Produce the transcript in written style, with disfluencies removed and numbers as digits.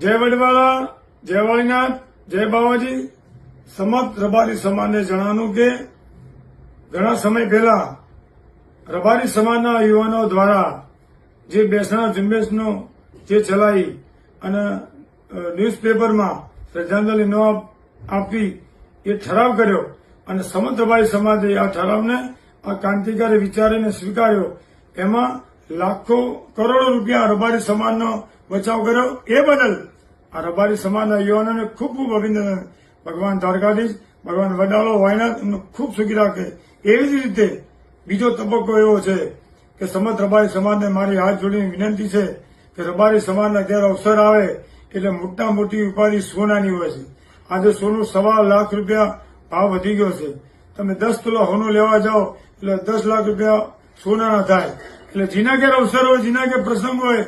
જય વડવાળા, જય વાળીનાથ, જય બાવાજી. સમત રબારી સમાજને જણાવવાનું કે ઘણા સમય પહેલા રબારી સમાજના યુવાનો દ્વારા જે બેસણા ઝુંબેશનો જે ચલાવી અને ન્યૂઝપેપરમાં શ્રદ્ધાંજલિ ન આપી એ ઠરાવ કર્યો અને સમત રબારી સમાજે આ ઠરાવને આ ક્રાંતિકારી વિચારીને સ્વીકાર્યો. એમાં લાખો કરોડો રૂપિયા રબારી સમાજનો બચાવ કર્યો. એ બદલ આ રબારી સમાજના યુવાનોને ખૂબ ખૂબ અભિનંદન. ભગવાન દ્વારકાધીશ, ભગવાન વડાલો વાયનાથ એમને ખૂબ સુખી રાખે. એવી જ રીતે બીજો તબક્કો એવો છે કે સમત રબારી સમાજને મારી હાથ જોડીને વિનંતી છે કે રબારી સમાજના જ્યારે અવસર આવે એટલે મોટા મોટી ઉપાધિ સોનાની હોય છે. આજે સોનું 1.25 લાખ રૂપિયા ભાવ વધી ગયો છે. તમે 10 તોલા સોનું લેવા જાઓ એટલે 10 લાખ રૂપિયા સોનાના થાય. એટલે જીના ઘેર અવસર હોય, જીના ઘેર પ્રસંગ હોય